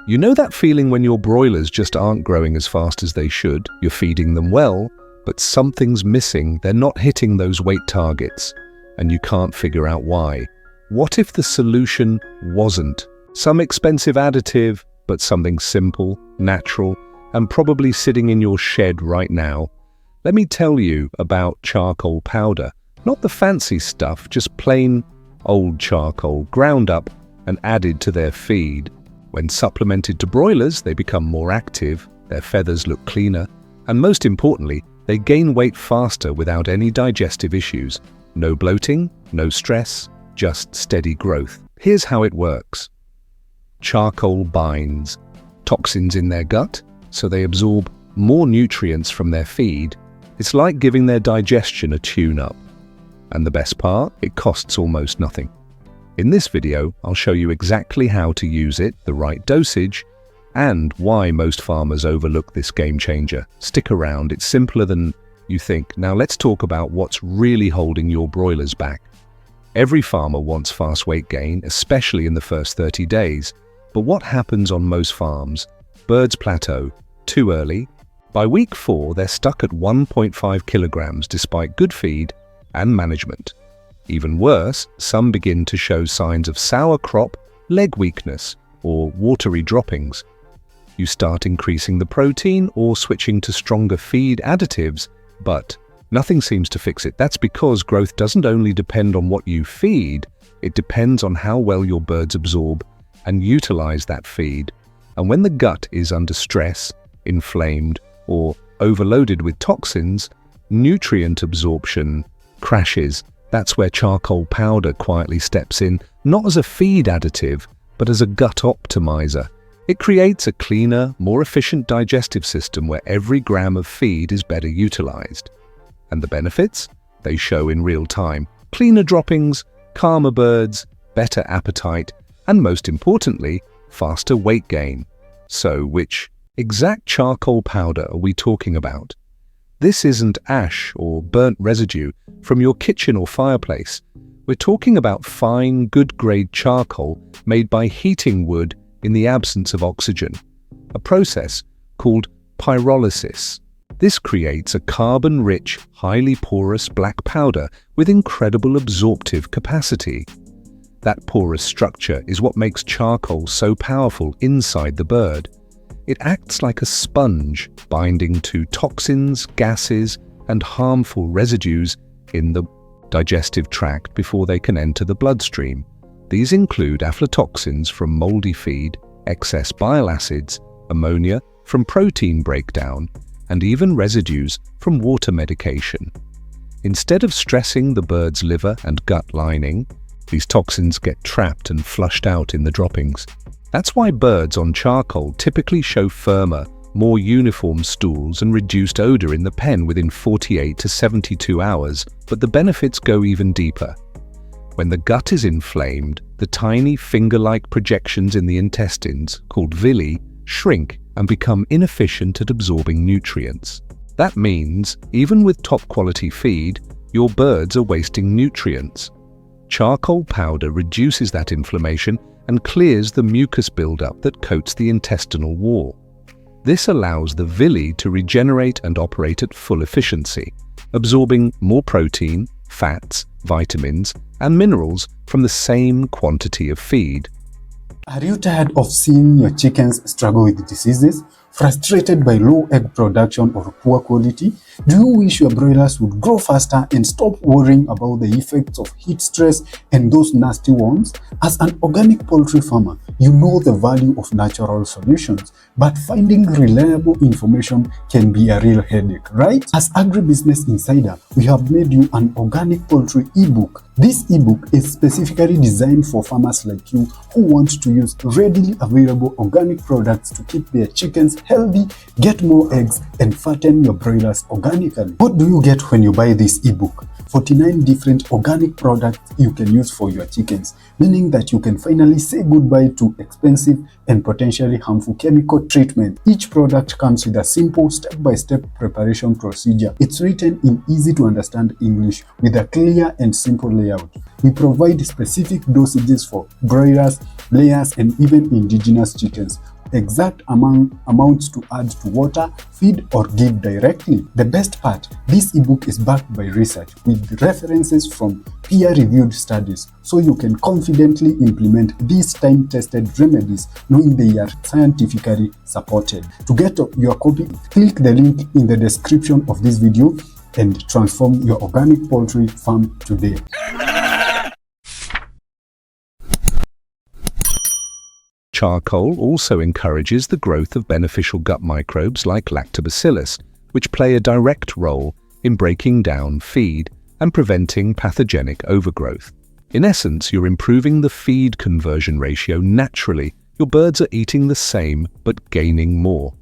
You know that feeling when your broilers just aren't growing as fast as they should? You're feeding them well, but something's missing. They're not hitting those weight targets, and you can't figure out why. What if the solution wasn't some expensive additive, but something simple, natural, and probably sitting in your shed right now? Let me tell you about charcoal powder. Not the fancy stuff, just plain old charcoal, ground up and added to their feed. When supplemented to broilers, they become more active, their feathers look cleaner, and most importantly, they gain weight faster without any digestive issues. No bloating, no stress, just steady growth. Here's how it works. Charcoal binds toxins in their gut, so they absorb more nutrients from their feed. It's like giving their digestion a tune-up. And the best part, it costs almost nothing. In this video, I'll show you exactly how to use it, the right dosage, and why most farmers overlook this game changer. Stick around, it's simpler than you think. Now let's talk about what's really holding your broilers back. Every farmer wants fast weight gain, especially in the first 30 days. But what happens on most farms? Birds plateau too early. By week 4, they're stuck at 1.5 kilograms despite good feed and management. Even worse, some begin to show signs of sour crop, leg weakness, or watery droppings. You start increasing the protein or switching to stronger feed additives, but nothing seems to fix it. That's because growth doesn't only depend on what you feed, it depends on how well your birds absorb and utilize that feed. And when the gut is under stress, inflamed, or overloaded with toxins, nutrient absorption crashes. That's where charcoal powder quietly steps in, not as a feed additive, but as a gut optimizer. It creates a cleaner, more efficient digestive system where every gram of feed is better utilized. And the benefits? They show in real time. Cleaner droppings, calmer birds, better appetite, and most importantly, faster weight gain. So, which exact charcoal powder are we talking about? This isn't ash or burnt residue from your kitchen or fireplace. We're talking about fine, good-grade charcoal made by heating wood in the absence of oxygen, a process called pyrolysis. This creates a carbon-rich, highly porous black powder with incredible absorptive capacity. That porous structure is what makes charcoal so powerful inside the bird. It acts like a sponge, binding to toxins, gases, and harmful residues in the digestive tract before they can enter the bloodstream. These include aflatoxins from moldy feed, excess bile acids, ammonia from protein breakdown, and even residues from water medication. Instead of stressing the bird's liver and gut lining, these toxins get trapped and flushed out in the droppings. That's why birds on charcoal typically show firmer, more uniform stools and reduced odor in the pen within 48 to 72 hours, but the benefits go even deeper. When the gut is inflamed, the tiny finger-like projections in the intestines, called villi, shrink and become inefficient at absorbing nutrients. That means, even with top-quality feed, your birds are wasting nutrients. Charcoal powder reduces that inflammation and clears the mucus buildup that coats the intestinal wall. This allows the villi to regenerate and operate at full efficiency, absorbing more protein, fats, vitamins, and minerals from the same quantity of feed. Are you tired of seeing your chickens struggle with diseases? Frustrated by low egg production or poor quality? Do you wish your broilers would grow faster and stop worrying about the effects of heat stress and those nasty worms? As an organic poultry farmer, you know the value of natural solutions, but finding reliable information can be a real headache, right? As Agribusiness Insider, we have made you an organic poultry ebook. This ebook is specifically designed for farmers like you who want to use readily available organic products to keep their chickens healthy, get more eggs, and fatten your broilers organically. What do you get when you buy this ebook? 49 different organic products you can use for your chickens, meaning that you can finally say goodbye to expensive and potentially harmful chemical treatment. Each product comes with a simple step-by-step preparation procedure. It's written in easy-to-understand English with a clear and simple layout. We provide specific dosages for broilers, layers, and even indigenous chickens exact amounts to add to water, feed, or give directly. The best part, this ebook is backed by research with references from peer-reviewed studies, so you can confidently implement these time-tested remedies knowing they are scientifically supported. To get your copy, click the link in the description of this video and transform your organic poultry farm today. Charcoal also encourages the growth of beneficial gut microbes like lactobacillus, which play a direct role in breaking down feed and preventing pathogenic overgrowth. In essence, you're improving the feed conversion ratio naturally. Your birds are eating the same but gaining more.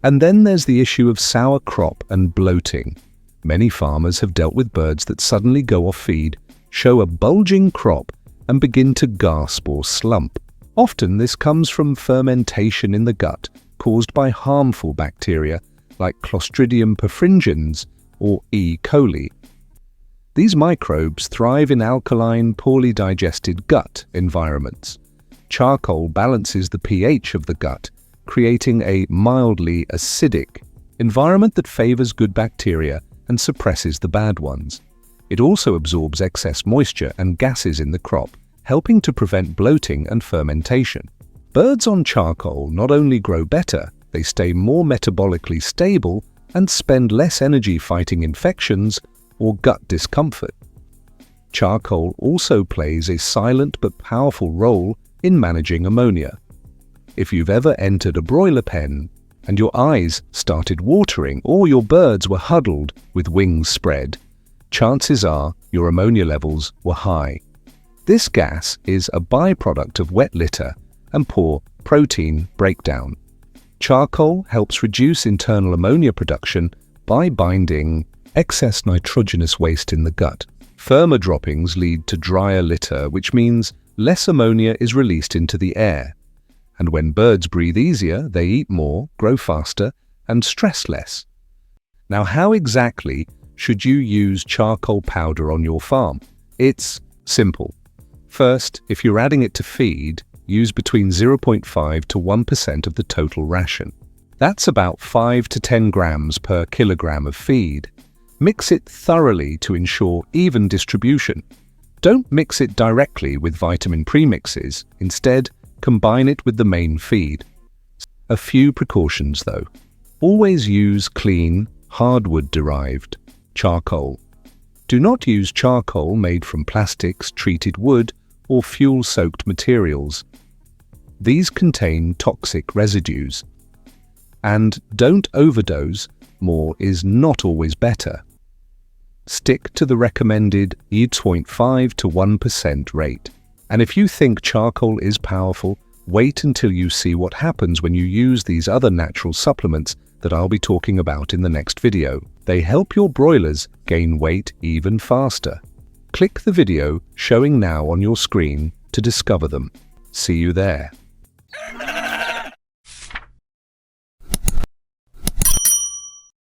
And then there's the issue of sour crop and bloating. Many farmers have dealt with birds that suddenly go off feed, show a bulging crop, and begin to gasp or slump. Often this comes from fermentation in the gut caused by harmful bacteria like Clostridium perfringens or E. coli. These microbes thrive in alkaline, poorly digested gut environments. Charcoal balances the pH of the gut, creating a mildly acidic environment that favors good bacteria and suppresses the bad ones. It also absorbs excess moisture and gases in the crop, helping to prevent bloating and fermentation. Birds on charcoal not only grow better, they stay more metabolically stable and spend less energy fighting infections or gut discomfort. Charcoal also plays a silent but powerful role in managing ammonia. If you've ever entered a broiler pen and your eyes started watering or your birds were huddled with wings spread, chances are your ammonia levels were high. This gas is a byproduct of wet litter and poor protein breakdown. Charcoal helps reduce internal ammonia production by binding excess nitrogenous waste in the gut. Firmer droppings lead to drier litter, which means less ammonia is released into the air. And when birds breathe easier, they eat more, grow faster, and stress less. Now, how exactly should you use charcoal powder on your farm? It's simple. First, if you're adding it to feed, use between 0.5 to 1% of the total ration. That's about 5 to 10 grams per kilogram of feed. Mix it thoroughly to ensure even distribution. Don't mix it directly with vitamin premixes. Instead, combine it with the main feed. A few precautions though. Always use clean, hardwood-derived charcoal. Do not use charcoal made from plastics, treated wood, or fuel-soaked materials. These contain toxic residues. And don't overdose. More is not always better. Stick to the recommended 0.5 to 1% rate. And if you think charcoal is powerful, wait until you see what happens when you use these other natural supplements that I'll be talking about in the next video. They help your broilers gain weight even faster. Click the video showing now on your screen to discover them. See you there.